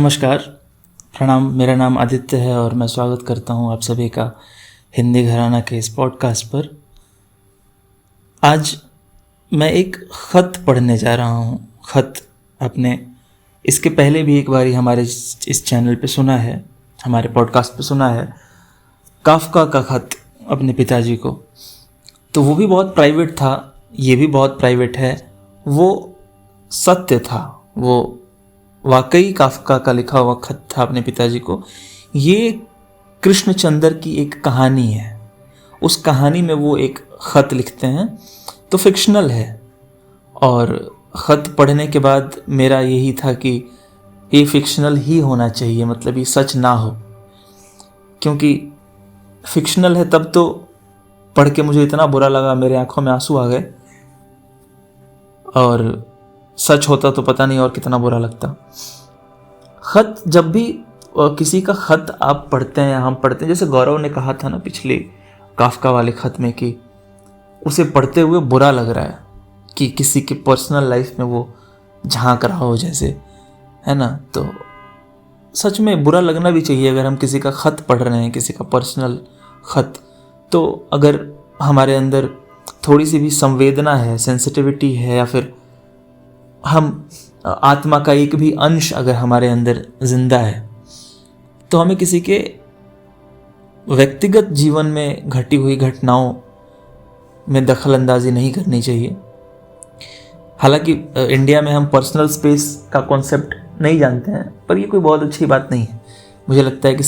नमस्कार, प्रणाम। मेरा नाम आदित्य है और मैं स्वागत करता हूं आप सभी का हिंदी घराना के इस पॉडकास्ट पर। आज मैं एक ख़त पढ़ने जा रहा हूं। ख़त आपने इसके पहले भी एक बारी हमारे इस चैनल पे सुना है, हमारे पॉडकास्ट पे सुना है, काफ़का का ख़त अपने पिताजी को। तो वो भी बहुत प्राइवेट था, ये भी बहुत प्राइवेट है। वो सत्य था, वो वाकई काफ़का का लिखा हुआ खत था अपने पिताजी को। ये कृष्णचंद्र की एक कहानी है। उस कहानी में वो एक ख़त लिखते हैं, तो फिक्शनल है। और ख़त पढ़ने के बाद मेरा यही था कि ये फिक्शनल ही होना चाहिए, मतलब ये सच ना हो। क्योंकि फिक्शनल है तब तो पढ़ के मुझे इतना बुरा लगा, मेरे आंखों में आंसू आ गए। और सच होता तो पता नहीं और कितना बुरा लगता। ख़त, जब भी किसी का ख़त आप पढ़ते हैं या हम पढ़ते हैं, जैसे गौरव ने कहा था ना पिछले काफ़का वाले ख़त में कि उसे पढ़ते हुए बुरा लग रहा है कि किसी के पर्सनल लाइफ में वो झांक रहा हो जैसे, है ना। तो सच में बुरा लगना भी चाहिए अगर हम किसी का ख़त पढ़ रहे हैं, किसी का पर्सनल ख़त। तो अगर हमारे अंदर थोड़ी सी भी संवेदना है, सेंसिटिविटी है, या फिर हम आत्मा का एक भी अंश अगर हमारे अंदर जिंदा है, तो हमें किसी के व्यक्तिगत जीवन में घटी हुई घटनाओं में दखल अंदाजी नहीं करनी चाहिए। हालांकि इंडिया में हम पर्सनल स्पेस का कॉन्सेप्ट नहीं जानते हैं, पर ये कोई बहुत अच्छी बात नहीं है। मुझे लगता है कि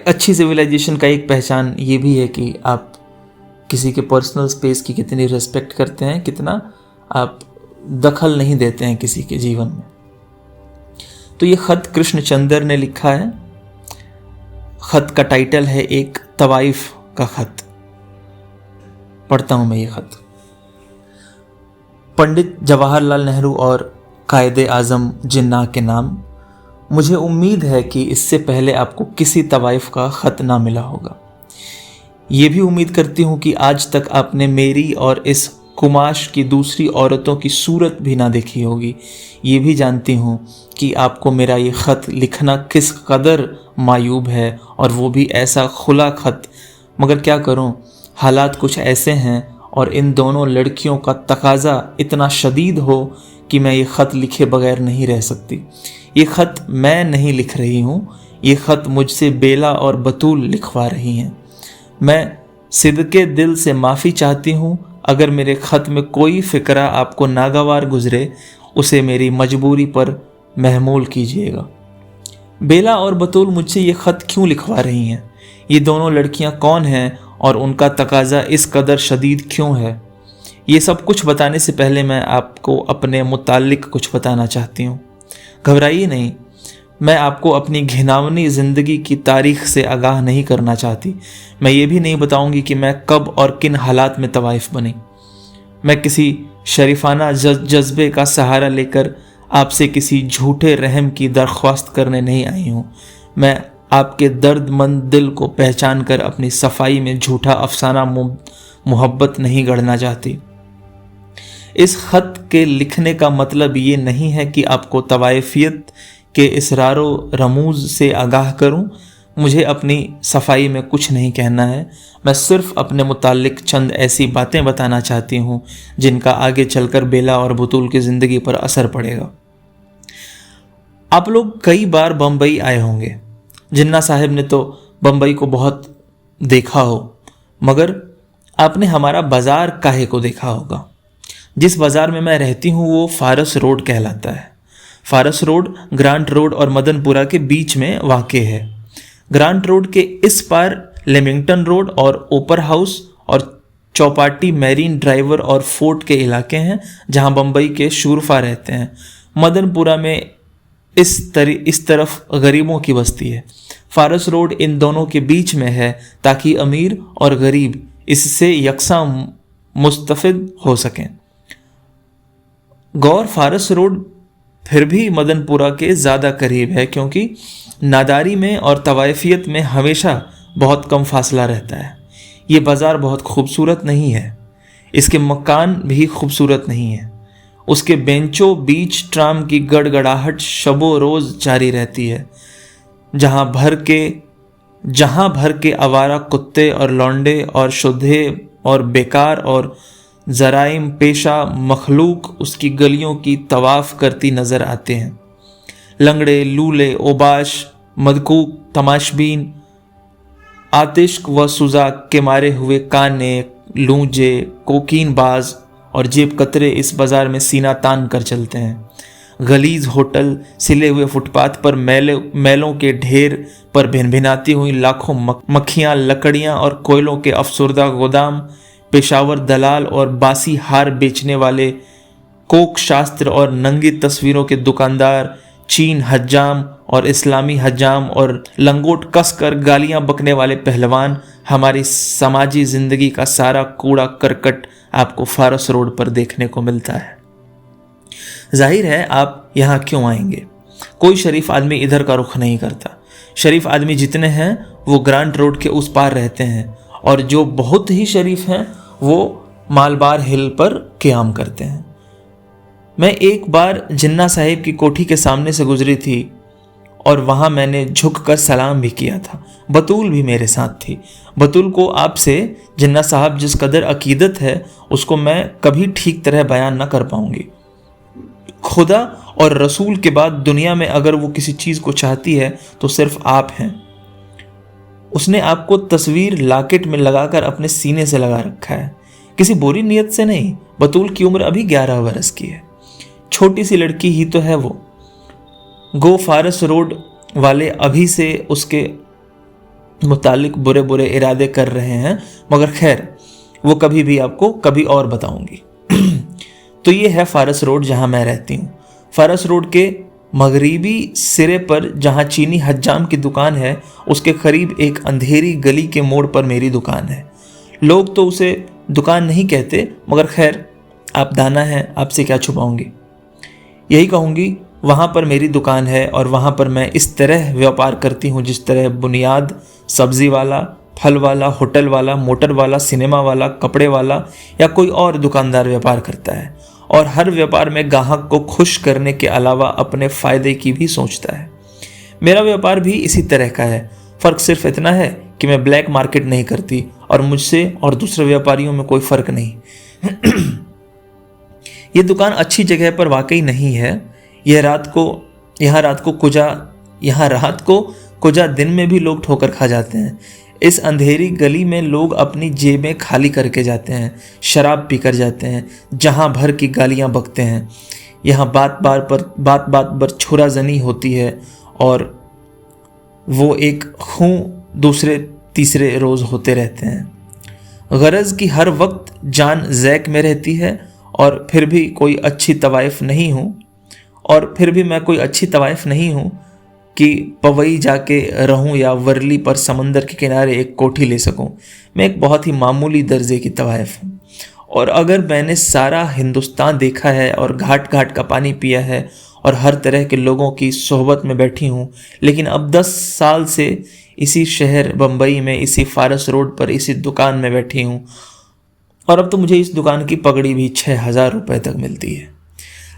अच्छी सिविलाइजेशन का एक पहचान ये भी है कि आप किसी के पर्सनल स्पेस की कितनी रिस्पेक्ट करते हैं, कितना आप दखल नहीं देते हैं किसी के जीवन में। तो ये ख़त कृष्णचंद्र ने लिखा है। ख़त का टाइटल है एक तवाइफ का ख़त। पढ़ता हूं मैं ये ख़त। पंडित जवाहरलाल नेहरू और कायदे आज़म जिन्ना के नाम। मुझे उम्मीद है कि इससे पहले आपको किसी तवाइफ का ख़त ना मिला होगा। ये भी उम्मीद करती हूँ कि आज तक आपने मेरी और इस कुमाश की दूसरी औरतों की सूरत भी ना देखी होगी। ये भी जानती हूँ कि आपको मेरा ये ख़त लिखना किस कदर मायूब है, और वो भी ऐसा खुला ख़त। मगर क्या करूँ, हालात कुछ ऐसे हैं और इन दोनों लड़कियों का तकाज़ा इतना शदीद हो कि मैं ये ख़त लिखे बगैर नहीं रह सकती। ये ख़त मैं नहीं लिख रही हूँ, ये ख़त मुझसे बेला और बतूल लिखवा रही हैं। मैं सिदके दिल से माफ़ी चाहती हूँ अगर मेरे ख़त में कोई फ़िक्रा आपको नागवार गुज़रे, उसे मेरी मजबूरी पर महमूल कीजिएगा। बेला और बतूल मुझसे ये ख़त क्यों लिखवा रही हैं? ये दोनों लड़कियां कौन हैं और उनका तकाज़ा इस कदर शदीद क्यों है? ये सब कुछ बताने से पहले मैं आपको अपने मुताल्लिक कुछ बताना चाहती हूँ। घबराइए नहीं, मैं आपको अपनी घिनौनी ज़िंदगी की तारीख़ से आगाह नहीं करना चाहती। मैं ये भी नहीं बताऊंगी कि मैं कब और किन हालात में तवाइफ बनी। मैं किसी शरीफाना जज्बे का सहारा लेकर आपसे किसी झूठे रहम की दरख्वास्त करने नहीं आई हूँ। मैं आपके दर्दमंद दिल को पहचान कर अपनी सफाई में झूठा अफसाना मोहब्बत नहीं गढ़ना चाहती। इस ख़त के लिखने का मतलब ये नहीं है कि आपको तवाइफियत के इसरारो रमूज से आगाह करूं। मुझे अपनी सफाई में कुछ नहीं कहना है। मैं सिर्फ अपने मुताल्लिक चंद ऐसी बातें बताना चाहती हूं जिनका आगे चलकर बेला और बतूल की ज़िंदगी पर असर पड़ेगा। आप लोग कई बार बम्बई आए होंगे। जिन्ना साहब ने तो बम्बई को बहुत देखा हो, मगर आपने हमारा बाज़ार काहे को देखा होगा। जिस बाज़ार में मैं रहती हूँ वो फारस रोड कहलाता है। फारस रोड ग्रांट रोड और मदनपुरा के बीच में वाक़े है। ग्रांट रोड के इस पार लेमिंगटन रोड और ओपर हाउस और चौपाटी मैरीन ड्राइवर और फोर्ट के इलाके हैं जहां बम्बई के शूरफा रहते हैं। मदनपुरा में इस तरफ गरीबों की बस्ती है। फारस रोड इन दोनों के बीच में है ताकि अमीर और गरीब इससे यकसा मुस्तफ़िद हो सकें। गौर फारस रोड फिर भी मदनपुरा के ज़्यादा करीब है, क्योंकि नादारी में और तवाइफियत में हमेशा बहुत कम फासला रहता है। ये बाज़ार बहुत खूबसूरत नहीं है, इसके मकान भी खूबसूरत नहीं है। उसके बेंचों बीच ट्राम की गड़गड़ाहट शबो रोज जारी रहती है। जहां भर के आवारा कुत्ते और लौंडे और शुद्धे और बेकार और जराइम पेशा मखलूक उसकी गलियों की तवाफ करती नजर आते हैं। लंगड़े, लूले, ओबाश, मदकूक, तमाशबीन, आतिश्क व सुजाक के मारे हुए काने, लूंजे, कोकीनबाज और जेब कतरे इस बाजार में सीना तान कर चलते हैं। गलीज होटल, सिले हुए फुटपाथ पर मैलों के ढेर पर भिनभिनाती हुई लाखों मक्खियां, लकड़ियां और कोयलों के अफसुर्दा गोदाम, पेशावर दलाल और बासी हार बेचने वाले, कोक शास्त्र और नंगी तस्वीरों के दुकानदार, चीन हज्जाम और इस्लामी हज्जाम और लंगोट कसकर गालियां बकने वाले पहलवान, हमारी समाजी जिंदगी का सारा कूड़ा करकट आपको फारस रोड पर देखने को मिलता है। जाहिर है आप यहाँ क्यों आएंगे। कोई शरीफ आदमी इधर का रुख नहीं करता। शरीफ आदमी जितने हैं वो ग्रांट रोड के उस पार रहते हैं, और जो बहुत ही शरीफ हैं वो मालबार हिल पर क़याम करते हैं। मैं एक बार जिन्ना साहिब की कोठी के सामने से गुजरी थी और वहाँ मैंने झुककर सलाम भी किया था। बतूल भी मेरे साथ थी। बतूल को आपसे जिन्ना साहब जिस कदर अकीदत है उसको मैं कभी ठीक तरह बयान न कर पाऊंगी। खुदा और रसूल के बाद दुनिया में अगर वो किसी चीज़ को चाहती है तो सिर्फ आप हैं। उसने आपको तस्वीर लाकेट में लगाकर अपने सीने से लगा रखा है, किसी बुरी नीयत से नहीं। बतूल की उम्र अभी 11 बरस की है। छोटी सी लड़की ही तो है वो। गो फारस रोड वाले अभी से उसके मुतालिक बुरे बुरे इरादे कर रहे हैं, मगर खैर वो कभी भी आपको कभी और बताऊंगी। तो ये है फारस रोड जहां मैं रहती हूँ। फारस रोड के मगरिबी सिरे पर जहां चीनी हज्जाम की दुकान है उसके करीब एक अंधेरी गली के मोड़ पर मेरी दुकान है। लोग तो उसे दुकान नहीं कहते, मगर खैर आप दाना हैं, आपसे क्या छुपाऊंगी। यही कहूँगी, वहाँ पर मेरी दुकान है और वहाँ पर मैं इस तरह व्यापार करती हूँ जिस तरह बुनियाद, सब्जी वाला, फल वाला, होटल वाला, मोटर वाला, सिनेमा वाला, कपड़े वाला या कोई और दुकानदार व्यापार करता है। और हर व्यापार में ग्राहक को खुश करने के अलावा अपने फ़ायदे की भी सोचता है। मेरा व्यापार भी इसी तरह का है। फ़र्क सिर्फ इतना है कि मैं ब्लैक मार्केट नहीं करती और मुझसे और दूसरे व्यापारियों में कोई फ़र्क नहीं। ये दुकान अच्छी जगह पर वाकई नहीं है। यहाँ रात को कुजा दिन में भी लोग ठोकर खा जाते हैं। इस अंधेरी गली में लोग अपनी जेबें खाली करके जाते हैं, शराब पीकर जाते हैं, जहां भर की गालियां बकते हैं। यहाँ बात बात पर छुराजनी होती है और वो एक खूं दूसरे तीसरे रोज़ होते रहते हैं। गरज की हर वक्त जान जैक में रहती है और फिर भी मैं कोई अच्छी तवाइफ नहीं हूँ कि पवई जाके रहूं या वर्ली पर समंदर के किनारे एक कोठी ले सकूं। मैं एक बहुत ही मामूली दर्जे की तवाइफ हूँ। और अगर मैंने सारा हिंदुस्तान देखा है और घाट घाट का पानी पिया है और हर तरह के लोगों की सोहबत में बैठी हूँ, लेकिन अब 10 साल से इसी शहर बम्बई में इसी फारस रोड पर इसी दुकान में बैठी हूँ, और अब तो मुझे इस दुकान की पगड़ी भी 6,000 रुपये तक मिलती है।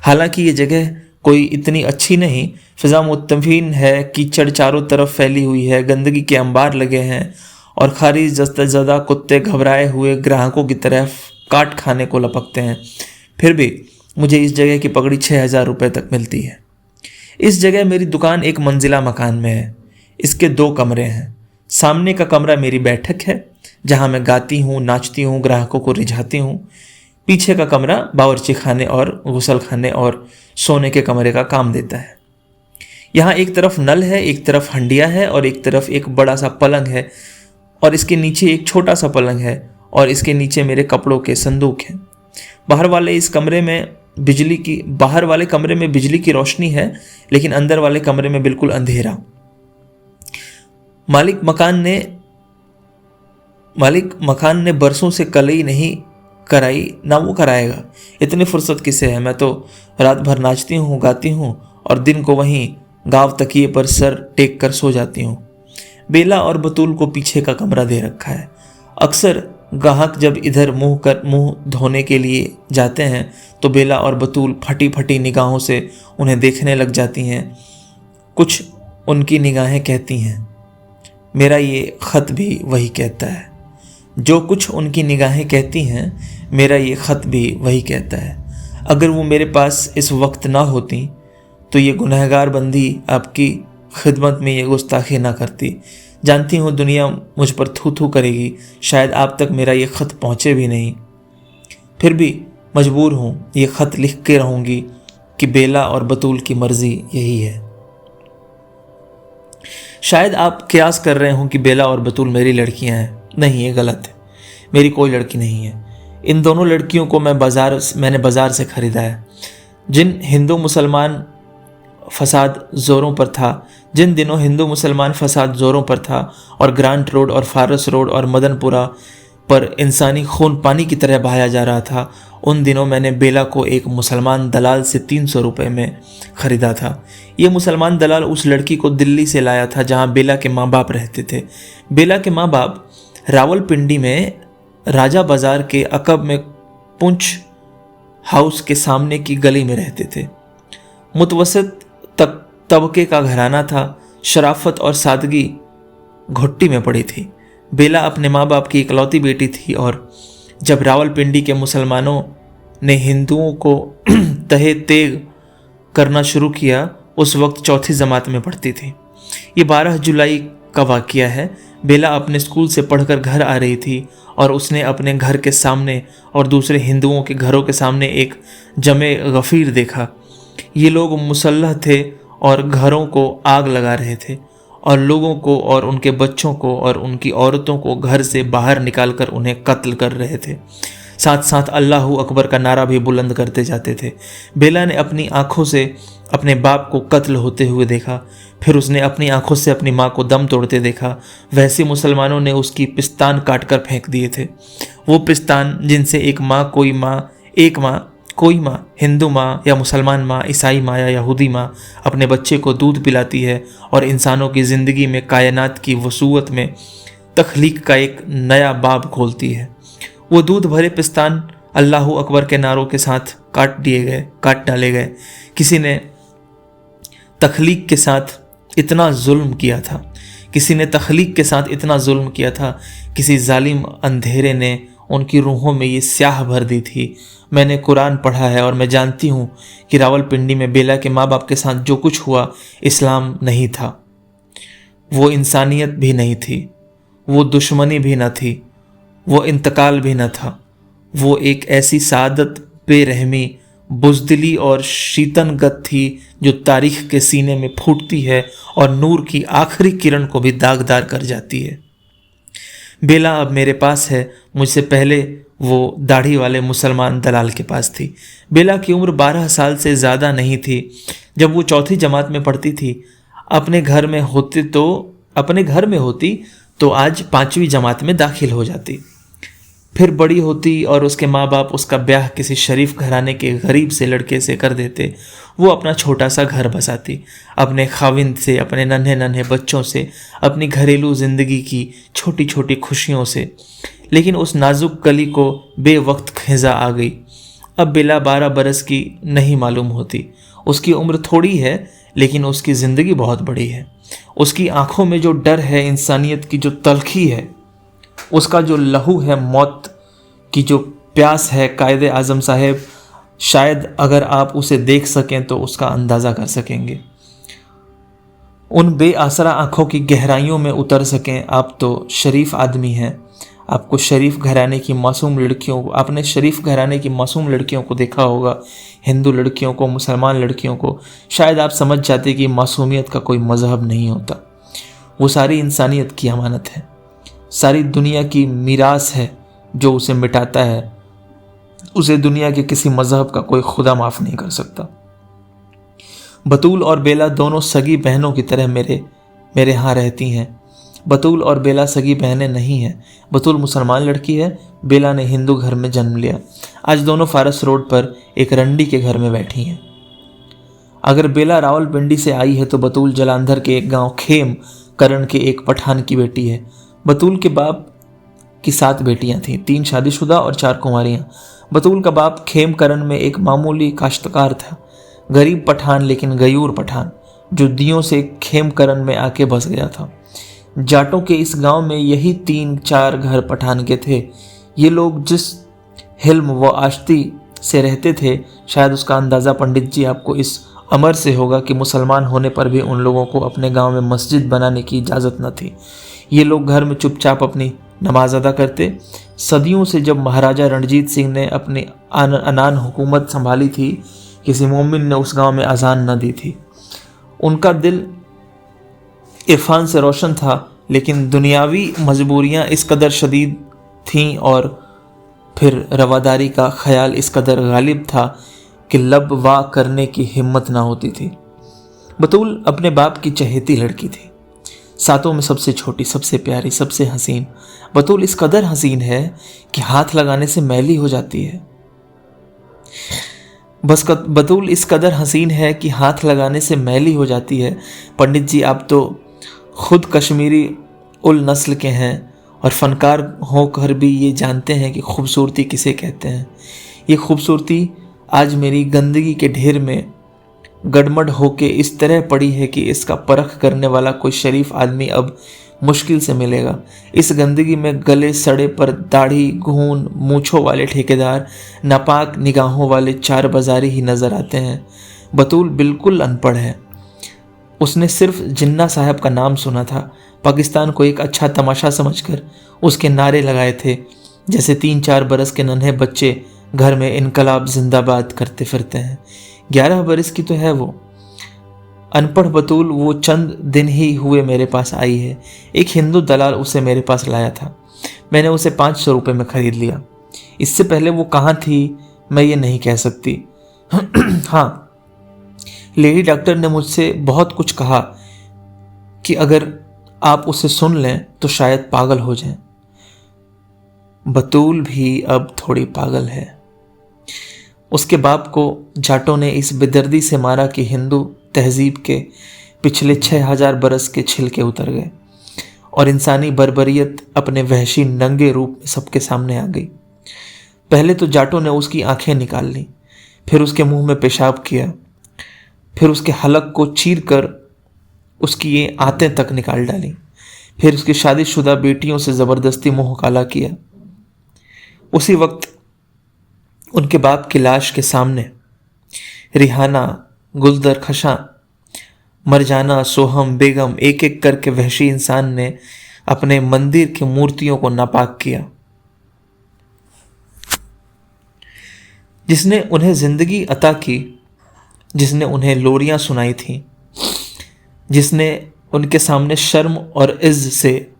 हालांकि ये जगह कोई इतनी अच्छी नहीं, फिज़ा मुत्तफिन है, कीचड़ चारों तरफ फैली हुई है, गंदगी के अंबार लगे हैं और खारिज जस्ता कुत्ते घबराए हुए ग्राहकों की तरफ काट खाने को लपकते हैं। फिर भी मुझे इस जगह की पगड़ी 6,000 रुपये तक मिलती है। इस जगह मेरी दुकान एक मंजिला मकान में है। इसके 2 कमरे हैं। सामने का कमरा मेरी बैठक है जहाँ मैं गाती हूँ, नाचती हूँ, ग्राहकों को रिझाती हूँ। पीछे का कमरा बावर्ची खाने और गुसल खाने और सोने के कमरे का काम देता है। यहाँ एक तरफ नल है, एक तरफ हंडिया है और एक तरफ एक बड़ा सा पलंग है और इसके नीचे एक छोटा सा पलंग है और इसके नीचे मेरे कपड़ों के संदूक हैं। बाहर वाले कमरे में बिजली की रोशनी है, लेकिन अंदर वाले कमरे में बिल्कुल अंधेरा। मालिक मकान ने बरसों से कलई नहीं कराई, ना वो कराएगा। इतनी फुर्सत किसे है। मैं तो रात भर नाचती हूँ, गाती हूँ और दिन को वहीं गाँव तकिए पर सर टेक कर सो जाती हूँ। बेला और बतूल को पीछे का कमरा दे रखा है। अक्सर ग्राहक जब इधर मुंह धोने के लिए जाते हैं तो बेला और बतूल फटी फटी निगाहों से उन्हें देखने लग जाती हैं। कुछ उनकी निगाहें कहती हैं, मेरा ये ख़त भी वही कहता है। जो कुछ उनकी निगाहें कहती हैं, मेरा ये ख़त भी वही कहता है। अगर वो मेरे पास इस वक्त ना होती तो ये गुनहगार बंदी आपकी खिदमत में ये गुस्ताखी ना करती। जानती हूँ दुनिया मुझ पर थू थू करेगी, शायद आप तक मेरा ये ख़त पहुँचे भी नहीं, फिर भी मजबूर हूँ ये ख़त लिख के रहूँगी कि बेला और बतूल की मर्ज़ी यही है। शायद आप कयास कर रहे हों कि बेला और बतूल मेरी लड़कियां हैं। नहीं, ये गलत है, मेरी कोई लड़की नहीं है। इन दोनों लड़कियों को मैंने बाज़ार से ख़रीदा है। जिन दिनों हिंदू मुसलमान फसाद ज़ोरों पर था और ग्रांट रोड और फारस रोड और मदनपुरा पर इंसानी खून पानी की तरह बहाया जा रहा था, उन दिनों मैंने बेला को एक मुसलमान दलाल से 300 रुपये में ख़रीदा था। ये मुसलमान दलाल उस लड़की को दिल्ली से लाया था जहाँ बेला के माँ बाप रहते थे। बेला के माँ बाप रावलपिंडी में राजा बाज़ार के अकब में पुंछ हाउस के सामने की गली में रहते थे। मुतवसत तबके का घराना था। शराफत और सादगी घुट्टी में पड़ी थी। बेला अपने माँ बाप की इकलौती बेटी थी और जब रावलपिंडी के मुसलमानों ने हिंदुओं को तहे तेग करना शुरू किया, उस वक्त चौथी जमात में पढ़ती थी। ये 12 जुलाई का वाक़या है। बेला अपने स्कूल से पढ़कर घर आ रही थी और उसने अपने घर के सामने और दूसरे हिंदुओं के घरों के सामने एक जमे गफ़ीर देखा। ये लोग मुसल्लह थे और घरों को आग लगा रहे थे और लोगों को और उनके बच्चों को और उनकी औरतों को घर से बाहर निकालकर उन्हें कत्ल कर रहे थे। साथ साथ अल्लाहू अकबर का नारा भी बुलंद करते जाते थे। बेला ने अपनी आंखों से अपने बाप को कत्ल होते हुए देखा, फिर उसने अपनी आंखों से अपनी माँ को दम तोड़ते देखा। वैसे मुसलमानों ने उसकी पिस्तान काटकर फेंक दिए थे। वो पिस्तान जिनसे एक माँ, कोई माँ, हिंदू माँ या मुसलमान माँ, ईसाई माँ या यहूदी माँ अपने बच्चे को दूध पिलाती है और इंसानों की ज़िंदगी में कायनात की वसूअत में तख्लीक का एक नया बाब खोलती है। वो दूध भरे पिस्तान अल्लाहू अकबर के नारों के साथ काट डाले गए। किसी ने तख्लीक के साथ इतना जुल्म किया था, किसी जालिम अंधेरे ने उनकी रूहों में ये स्याह भर दी थी। मैंने कुरान पढ़ा है और मैं जानती हूँ कि रावलपिंडी में बेला के माँ बाप के साथ जो कुछ हुआ इस्लाम नहीं था, वो इंसानियत भी नहीं थी, वो दुश्मनी भी न थी, वो इंतकाल भी न था। वो एक ऐसी सादत, बेरहमी, बुज़दिली और शीतनगत थी जो तारीख़ के सीने में फूटती है और नूर की आखिरी किरण को भी दागदार कर जाती है। बेला अब मेरे पास है, मुझसे पहले वो दाढ़ी वाले मुसलमान दलाल के पास थी। बेला की उम्र 12 साल से ज़्यादा नहीं थी जब वो चौथी जमात में पढ़ती थी। अपने घर में होती तो आज 5वीं जमात में दाखिल हो जाती। फिर बड़ी होती और उसके माँ बाप उसका ब्याह किसी शरीफ घराने के गरीब से लड़के से कर देते। वो अपना छोटा सा घर बसाती, अपने खाविंद से, अपने नन्हे नन्हे बच्चों से, अपनी घरेलू ज़िंदगी की छोटी छोटी खुशियों से। लेकिन उस नाजुक कली को बेवक्त खिज़ा आ गई। अब बेला 12 बरस की नहीं मालूम होती। उसकी उम्र थोड़ी है लेकिन उसकी ज़िंदगी बहुत बड़ी है। उसकी आंखों में जो डर है, इंसानियत की जो तलखी है, उसका जो लहू है, मौत की जो प्यास है, कायदे आज़म साहब, शायद अगर आप उसे देख सकें तो उसका अंदाज़ा कर सकेंगे। उन बेआसरा आँखों की गहराइयों में उतर सकें। आप तो शरीफ आदमी हैं। आपने शरीफ घराने की मासूम लड़कियों को देखा होगा, हिंदू लड़कियों को, मुसलमान लड़कियों को। शायद आप समझ जाते कि मासूमियत का कोई मज़हब नहीं होता। वो सारी इंसानियत की अमानत है, सारी दुनिया की मीरास है। जो उसे मिटाता है उसे दुनिया के किसी मज़हब का कोई खुदा माफ़ नहीं कर सकता। बतूल और बेला दोनों सगी बहनों की तरह मेरे यहाँ रहती हैं। बतूल और बेला सगी बहनें नहीं हैं। बतूल मुसलमान लड़की है, बेला ने हिंदू घर में जन्म लिया। आज दोनों फारस रोड पर एक रंडी के घर में बैठी हैं। अगर बेला रावलपिंडी से आई है तो बतूल जलांधर के एक गांव खेम करण के एक पठान की बेटी है। बतूल के बाप की 7 बेटियां थीं, 3 शादीशुदा और 4 कुंवारियां। बतूल का बाप खेमकरन में एक मामूली काश्तकार था, गरीब पठान लेकिन गयूर पठान, जो दियों से खेमकरन में आके बस गया था। जाटों के इस गांव में यही 3-4 घर पठान के थे। ये लोग जिस हिल्म व आश्ती से रहते थे, शायद उसका अंदाज़ा पंडित जी आपको इस अमर से होगा कि मुसलमान होने पर भी उन लोगों को अपने गांव में मस्जिद बनाने की इजाज़त न थी। ये लोग घर में चुपचाप अपनी नमाज अदा करते। सदियों से जब महाराजा रणजीत सिंह ने अपनी अनान हुकूमत संभाली थी, किसी मोमिन ने उस गांव में अजान न दी थी। उनका दिल इरफान से रोशन था, लेकिन दुनियावी मजबूरियां इस कदर शदीद थीं और फिर रवादारी का ख्याल इस कदर गालिब था कि लब वाह करने की हिम्मत ना होती थी। बतूल अपने बाप की चहेती लड़की थी, 7 में सबसे छोटी, सबसे प्यारी, सबसे हसीन। बतूल इस कदर हसीन है कि हाथ लगाने से मैली हो जाती है। बतूल इस कदर हसीन है कि हाथ लगाने से मैली हो जाती है। पंडित जी आप तो खुद कश्मीरी उल नस्ल के हैं और फनकार होकर भी ये जानते हैं कि खूबसूरती किसे कहते हैं। ये खूबसूरती आज मेरी गंदगी के ढेर में गड़मड़ होके इस तरह पड़ी है कि इसका परख करने वाला कोई शरीफ आदमी अब मुश्किल से मिलेगा। इस गंदगी में गले सड़े पर दाढ़ी, घून, मूछों वाले ठेकेदार, नापाक निगाहों वाले 4 बाजारी ही नज़र आते हैं। बतूल बिल्कुल अनपढ़ है। उसने सिर्फ जिन्ना साहब का नाम सुना था। पाकिस्तान को एक अच्छा तमाशा समझकर उसके नारे लगाए थे, जैसे 3-4 बरस के नन्हे बच्चे घर में इनकलाब जिंदाबाद करते फिरते हैं। 11 बरस की तो है वो। अनपढ़ बतूल वो चंद दिन ही हुए मेरे पास आई है। एक हिंदू दलाल उसे मेरे पास लाया था। मैंने उसे 500 रुपये में ख़रीद लिया। इससे पहले वो कहाँ थी मैं ये नहीं कह सकती। हाँ, लेडी डॉक्टर ने मुझसे बहुत कुछ कहा कि अगर आप उसे सुन लें तो शायद पागल हो जाएं। बतूल भी अब थोड़ी पागल है। उसके बाप को जाटों ने इस बेदर्दी से मारा कि हिंदू तहजीब के पिछले 6000 बरस के छिलके उतर गए और इंसानी बर्बरियत अपने वहशी नंगे रूप में सबके सामने आ गई। पहले तो जाटों ने उसकी आंखें निकाल ली, फिर उसके मुंह में पेशाब किया, फिर उसके हलक को चीर कर उसकी ये आंतें तक निकाल डाली, फिर उसकी शादीशुदा बेटियों से ज़बरदस्ती मुंह काला किया। उसी वक्त उनके बाप की लाश के सामने रिहाना, गुलदर खशां, मरजाना, सोहम, बेगम एक एक करके वहशी इंसान ने अपने मंदिर की मूर्तियों को नापाक किया। जिसने उन्हें जिंदगी अता की, जिसने उन्हें लोरियां सुनाई थीं, जिसने उनके सामने शर्म और इज्ज से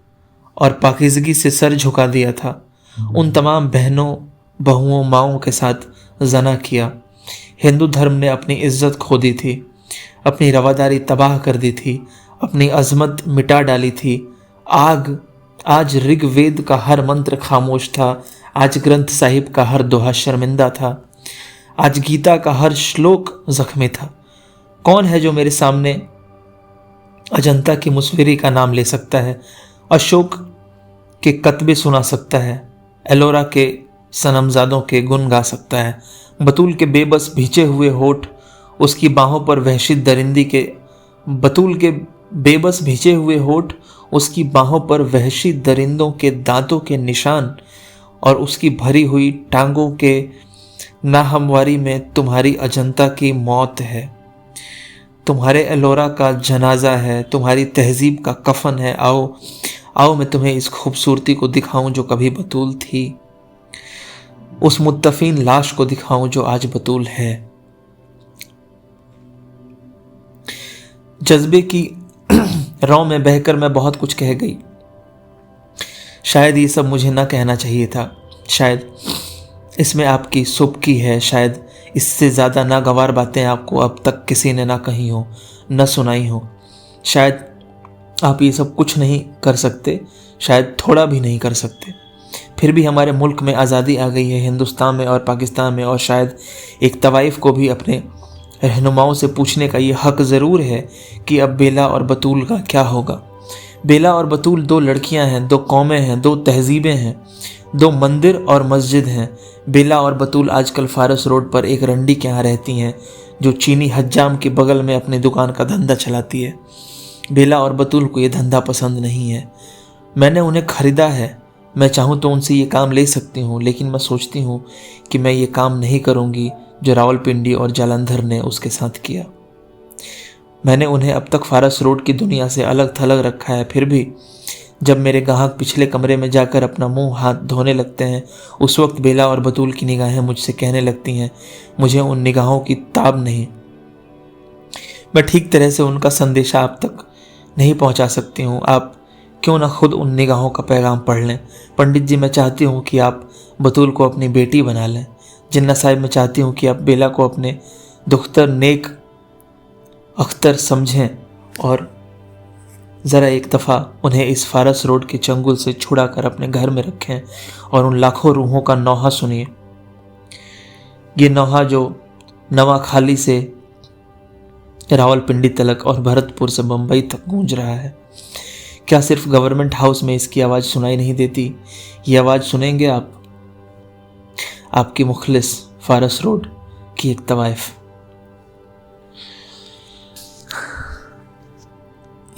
और पाकीज़गी से सर झुका दिया था, उन तमाम बहनों, बहुओं, माओं के साथ जना किया। हिंदू धर्म ने अपनी इज्जत खो दी थी, अपनी रवादारी तबाह कर दी थी, अपनी अजमत मिटा डाली थी। आज ऋग्वेद का हर मंत्र खामोश था, आज ग्रंथ साहिब का हर दोहा शर्मिंदा था, आज गीता का हर श्लोक जख्मी था। कौन है जो मेरे सामने अजंता की मुसविरी का नाम ले सकता है, अशोक के कतबे सुना सकता है, एलोरा के सनमजादों के गुण गा सकता है? बतूल के बेबस भींचे हुए होठ उसकी बाहों पर वहशी दरिंदी के बतूल के बेबस भींचे हुए होठ उसकी बाहों पर वहशी दरिंदों के दांतों के निशान और उसकी भरी हुई टांगों के नाहमवारी में तुम्हारी अजंता की मौत है, तुम्हारे एलोरा का जनाजा है, तुम्हारी तहजीब का कफन है। आओ मैं तुम्हें इस खूबसूरती को दिखाऊं जो कभी बतूल थी, उस मुत्तफीन लाश को दिखाऊं जो आज बतूल है। जज्बे की रौ में बहकर मैं बहुत कुछ कह गई। शायद ये सब मुझे ना कहना चाहिए था, शायद इसमें आपकी सुबकी है, शायद इससे ज़्यादा नागवार बातें आपको अब तक किसी ने ना कही हो, न सुनाई हो। शायद आप ये सब कुछ नहीं कर सकते, शायद थोड़ा भी नहीं कर सकते। फिर भी हमारे मुल्क में आज़ादी आ गई है, हिंदुस्तान में और पाकिस्तान में, और शायद एक तवाइफ को भी अपने रहनुमाओं से पूछने का ये हक ज़रूर है कि अब बेला और बतूल का क्या होगा। बेला और बतूल दो लड़कियां हैं, दो कौमें हैं, दो तहजीबें हैं, दो मंदिर और मस्जिद हैं। बेला और बतूल आजकल फारस रोड पर एक रंडी के यहाँ रहती हैं जो चीनी हज्जाम के बगल में अपनी दुकान का धंधा चलाती है। बेला और बतूल को ये धंधा पसंद नहीं है। मैंने उन्हें खरीदा है। मैं चाहूँ तो उनसे ये काम ले सकती हूँ, लेकिन मैं सोचती हूँ कि मैं ये काम नहीं करूँगी जो रावलपिंडी और जालंधर ने उसके साथ किया। मैंने उन्हें अब तक फारस रोड की दुनिया से अलग थलग रखा है, फिर भी जब मेरे ग्राहक पिछले कमरे में जाकर अपना मुंह हाथ धोने लगते हैं, उस वक्त बेला और बतूल की निगाहें मुझसे कहने लगती हैं, मुझे उन निगाहों की ताब नहीं। मैं ठीक तरह से उनका संदेशा आप तक नहीं पहुंचा सकती हूँ। आप क्यों ना खुद उन निगाहों का पैगाम पढ़ लें। पंडित जी, मैं चाहती हूँ कि आप बतूल को अपनी बेटी बना लें। जिन्ना साहिब, मैं चाहती हूँ कि आप बेला को अपने दुख्तर नेक अख्तर समझें और ज़रा एक दफ़ा उन्हें इस फारस रोड के चंगुल से छुड़ा कर अपने घर में रखें और उन लाखों रूहों का नौहा सुनिए। ये नौहा जो नवाखाली से रावलपिंडी तलक और भरतपुर से बंबई तक गूंज रहा है। क्या सिर्फ गवर्नमेंट हाउस में इसकी आवाज़ सुनाई नहीं देती? ये आवाज़ सुनेंगे आप? आपकी मुखलिस फारस रोड की एक तवाइफ।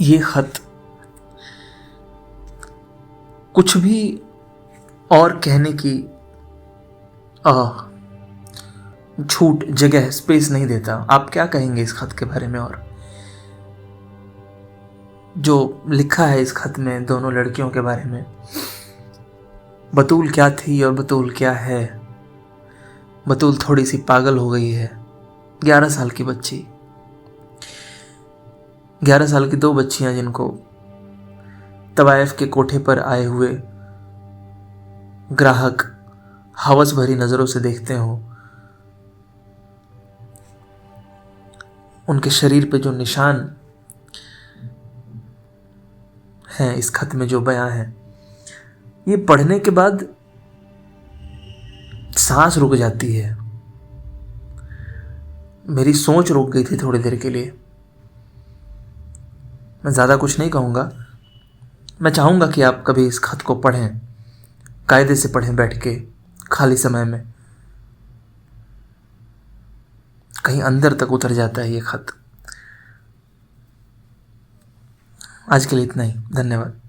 ये खत कुछ भी और कहने की छूट, जगह, स्पेस नहीं देता। आप क्या कहेंगे इस खत के बारे में? और जो लिखा है इस खत में दोनों लड़कियों के बारे में, बतूल क्या थी और बतूल क्या है। बतूल थोड़ी सी पागल हो गई है। 11 साल की बच्ची, 11 साल की दो बच्चियां जिनको तवाइफ के कोठे पर आए हुए ग्राहक हवस भरी नजरों से देखते हो, उनके शरीर पे जो निशान हैं इस खत में जो बयां है, ये पढ़ने के बाद सांस रुक जाती है। मेरी सोच रुक गई थी थोड़ी देर के लिए। मैं ज़्यादा कुछ नहीं कहूँगा। मैं चाहूँगा कि आप कभी इस खत को पढ़ें, कायदे से पढ़ें बैठ के खाली समय में। कहीं अंदर तक उतर जाता है ये खत। आज के लिए इतना ही। धन्यवाद।